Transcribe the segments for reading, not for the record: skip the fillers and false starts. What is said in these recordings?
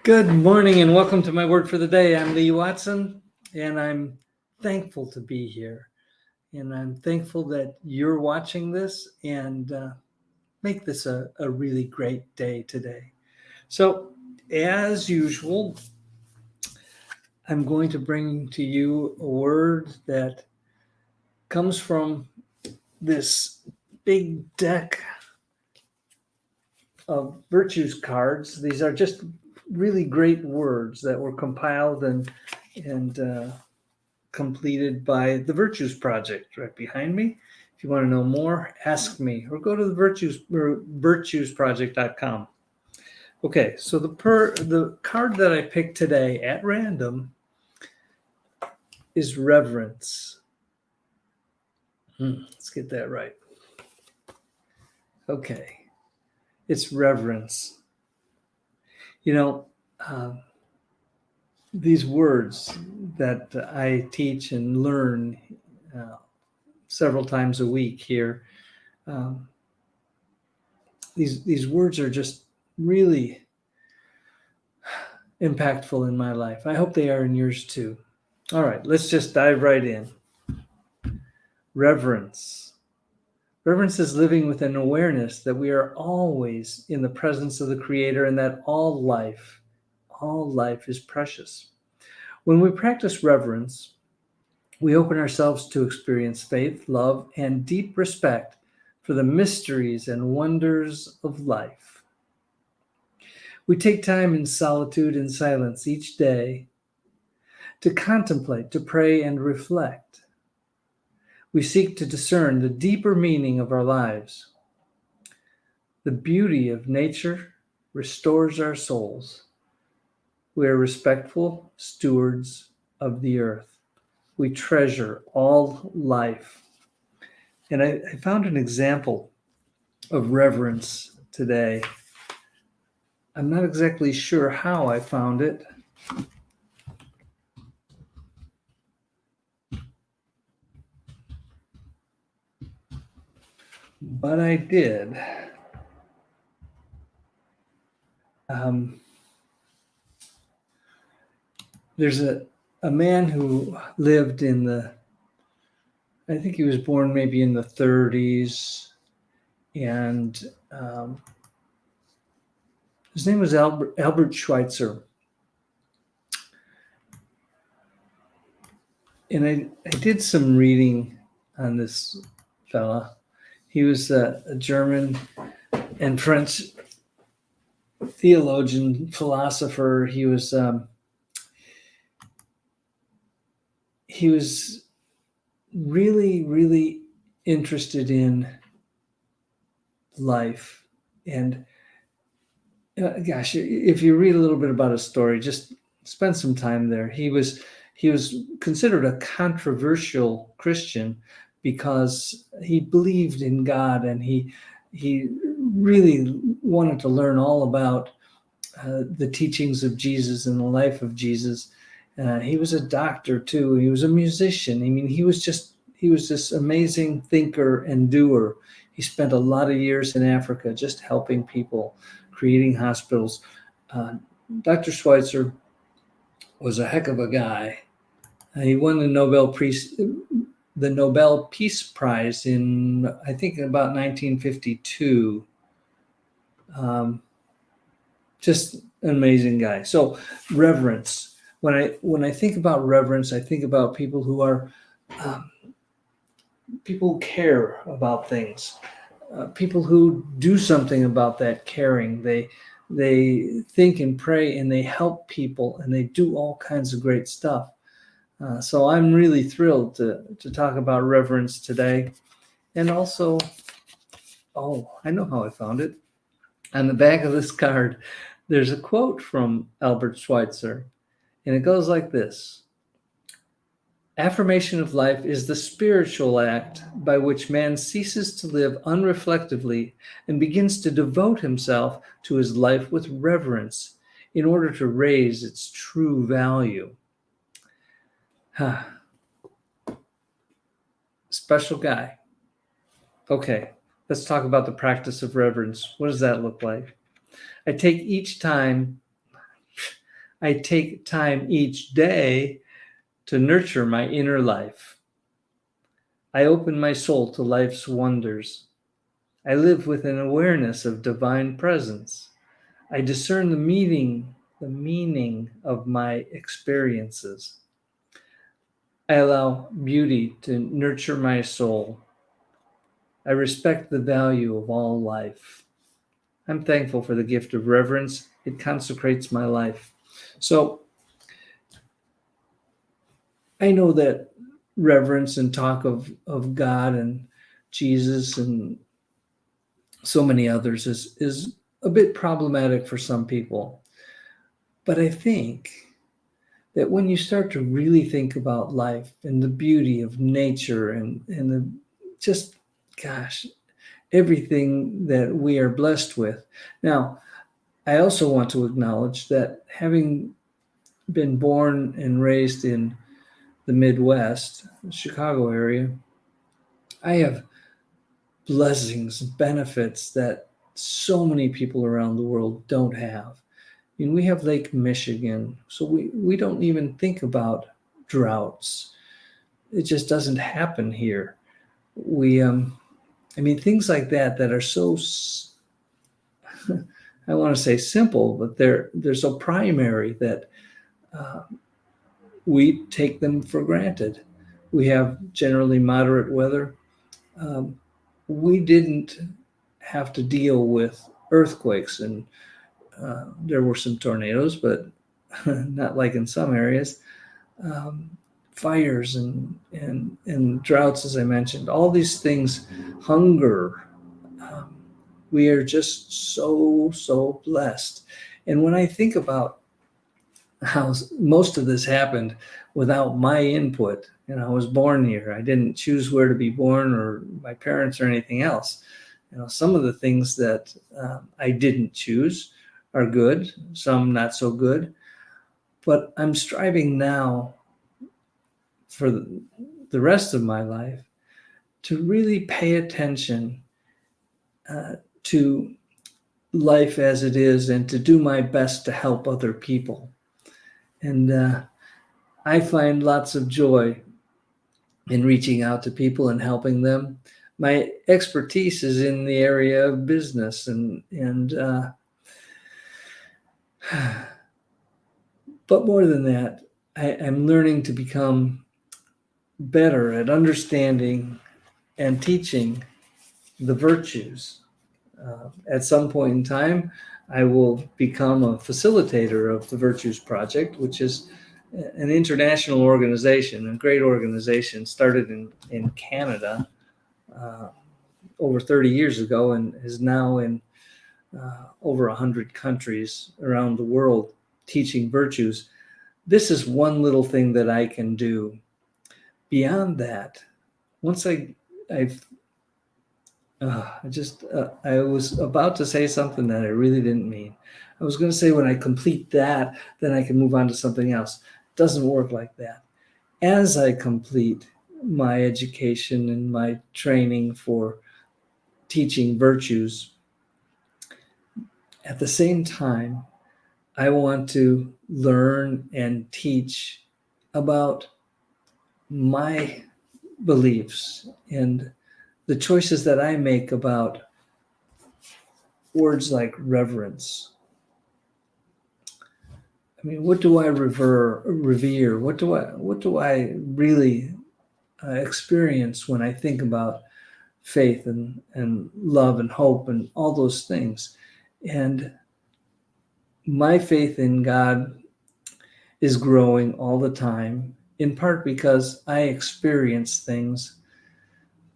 Good morning and welcome to my word for the day. I'm Lee Watson and I'm thankful to be here. And I'm thankful that you're watching this and make this a really great day today. So, as usual, I'm going to bring to you a word that comes from this big deck of virtues cards. These are just really great words that were compiled and completed by the Virtues Project right behind me. If you want to know more, ask me or go to the virtuesproject.com. Okay, so the card that I picked today at random is Reverence. Let's get that right. Okay, it's Reverence. You know, these words that I teach and learn several times a week here, these words are just really impactful in my life. I hope they are in yours too. All right, let's just dive right in. Reverence. Reverence is living with an awareness that we are always in the presence of the Creator and that all life is precious. When we practice reverence, we open ourselves to experience faith, love, and deep respect for the mysteries and wonders of life. We take time in solitude and silence each day to contemplate, to pray, and reflect. We seek to discern the deeper meaning of our lives. The beauty of nature restores our souls. We are respectful stewards of the earth. We treasure all life. And I found an example of reverence today. I'm not exactly sure how I found it. But I did. There's a man who lived I think he was born maybe in the 30s, and his name was Albert Schweitzer. And I did some reading on this fella. He was a German and French theologian, philosopher. He was really, really interested in life. And gosh, if you read a little bit about his story, just spend some time there. He was considered a controversial Christian because he believed in God, and he really wanted to learn all about the teachings of Jesus and the life of Jesus. He was a doctor too. He was a musician. I mean, he was this amazing thinker and doer. He spent a lot of years in Africa just helping people, creating hospitals. Dr. Schweitzer was a heck of a guy. He won the Nobel Peace Prize in, I think, about 1952. Just an amazing guy. So reverence. When I think about reverence, I think about people who are people who care about things, people who do something about that caring. They think and pray and they help people and they do all kinds of great stuff. So I'm really thrilled to talk about reverence today. And also, I know how I found it. On the back of this card, there's a quote from Albert Schweitzer, and it goes like this. Affirmation of life is the spiritual act by which man ceases to live unreflectively and begins to devote himself to his life with reverence in order to raise its true value. Special guy. Okay, let's talk about the practice of reverence. What does that look like? I take each time I take time each day to nurture my inner life. I open my soul to life's wonders. I live with an awareness of divine presence. I discern the meaning of my experiences. I allow beauty to nurture my soul. I respect the value of all life. I'm thankful for the gift of reverence. It consecrates my life. So I know that reverence and talk of God and Jesus and so many others is a bit problematic for some people. But I think that when you start to really think about life and the beauty of nature and the just, gosh, everything that we are blessed with. Now, I also want to acknowledge that having been born and raised in the Midwest, the Chicago area, I have blessings, benefits that so many people around the world don't have. I mean, we have Lake Michigan, so we don't even think about droughts. It just doesn't happen here. I mean, things like that are so, I want to say simple, but they're so primary that uh, we take them for granted. We have generally moderate weather. Um, we didn't have to deal with earthquakes, and there were some tornadoes, but not like in some areas. Um, Fires and droughts, as I mentioned, all these things, hunger. Um, we are just so blessed. And when I think about how most of this happened without my input, I was born here. I didn't choose where to be born or my parents or anything else. Some of the things that I didn't choose are good, some not so good. But I'm striving now for the rest of my life to really pay attention to life as it is and to do my best to help other people. And I find lots of joy in reaching out to people and helping them. My expertise is in the area of business and but more than that, I'm learning to become better at understanding and teaching the virtues. At some point in time, I will become a facilitator of the Virtues Project, which is an international organization, a great organization, started in Canada uh, over 30 years ago and is now in over 100 countries around the world teaching virtues. This is one little thing that I can do. Beyond that, once I was about to say something that I really didn't mean. I was going to say when I complete that, then I can move on to something else. It doesn't work like that. As I complete my education and my training for teaching virtues, at the same time, I want to learn and teach about my beliefs and the choices that I make about words like reverence. I mean, what do I revere? What do I really experience when I think about faith and love and hope and all those things? And my faith in God is growing all the time, in part because I experience things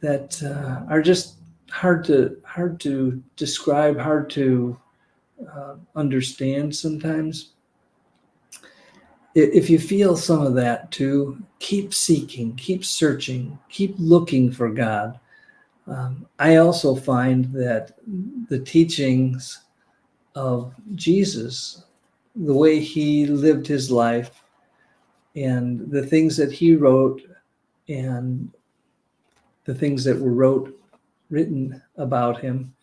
that are just hard to describe, hard to understand sometimes. If you feel some of that too, keep seeking, keep searching, keep looking for God. I also find that the teachings of Jesus, the way he lived his life, and the things that he wrote, and the things that were written about him,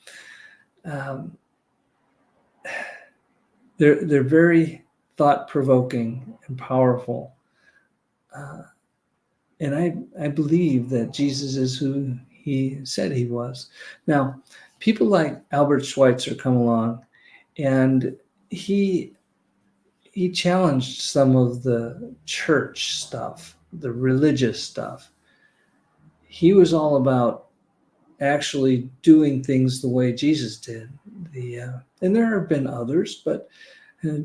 um, they're very thought-provoking, and powerful. And I believe that Jesus is who he said he was. Now, people like Albert Schweitzer come along, and he challenged some of the church stuff, the religious stuff. He was all about actually doing things the way Jesus did. And there have been others, but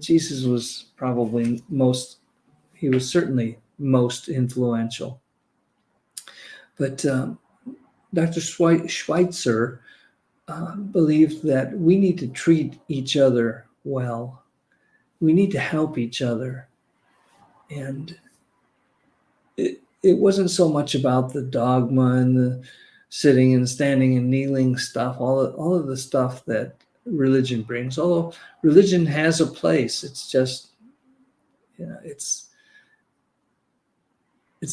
Jesus was probably he was certainly most influential. But Dr. Schweitzer believed that we need to treat each other well. We need to help each other. And it wasn't so much about the dogma and the sitting and standing and kneeling stuff, all of the stuff that religion brings. Although religion has a place, it's just, it's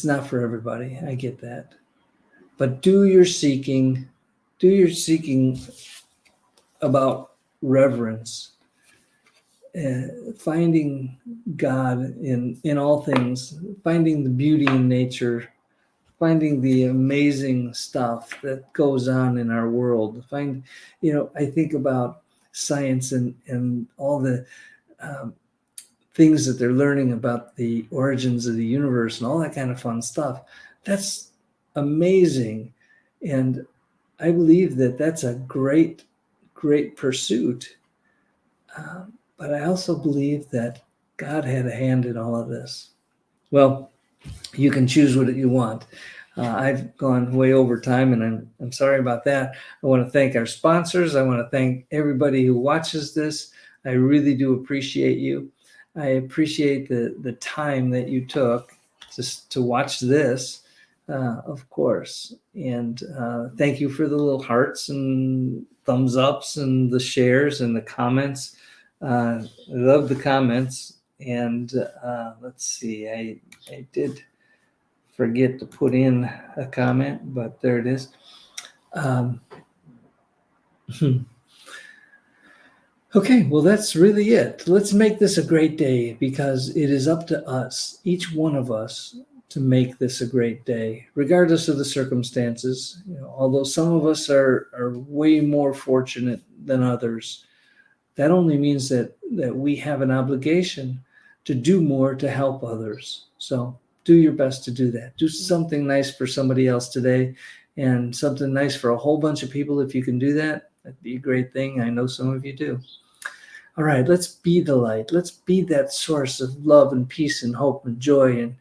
not for everybody. I get that. But do your seeking about reverence, finding God in all things, finding the beauty in nature, finding the amazing stuff that goes on in our world. I think about science and all the things that they're learning about the origins of the universe and all that kind of fun stuff. That's amazing. And I believe that that's a great, great pursuit. But I also believe that God had a hand in all of this. Well, you can choose what you want. I've gone way over time, and I'm sorry about that. I want to thank our sponsors. I want to thank everybody who watches this. I really do appreciate you. I appreciate the time that you took just to watch this, of course. And thank you for the little hearts and thumbs ups and the shares and the comments. I love the comments. And let's see, I did forget to put in a comment, but there it is. Okay, well, that's really it. Let's make this a great day, because it is up to us, each one of us, to make this a great day, regardless of the circumstances. Although some of us are way more fortunate than others, that only means that we have an obligation to do more to help others. So do your best to do that. Do something nice for somebody else today, and something nice for a whole bunch of people. If you can do that, that'd be a great thing. I know some of you do. All right, let's be the light. Let's be that source of love and peace and hope and joy and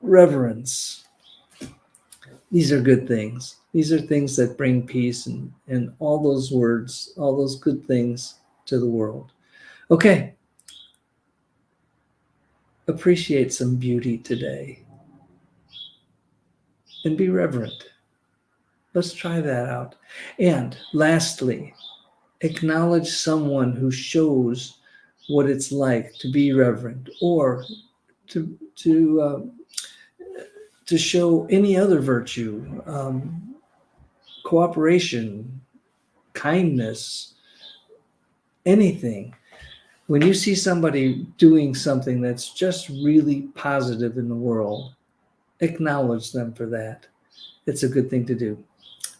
reverence. These are good things. These are things that bring peace and all those words, all those good things to the world. Okay. Appreciate some beauty today and be reverent. Let's try that out. And lastly, acknowledge someone who shows what it's like to be reverent, or to show any other virtue, cooperation, kindness, anything. When you see somebody doing something that's just really positive in the world, acknowledge them for that. It's a good thing to do.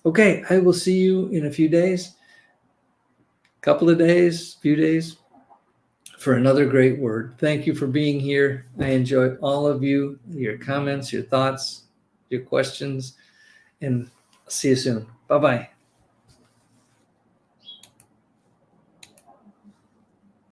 Okay, I will see you in a few days, few days, for another great word. Thank you for being here. I enjoy all of you, your comments, your thoughts, your questions, and see you soon. Bye-bye.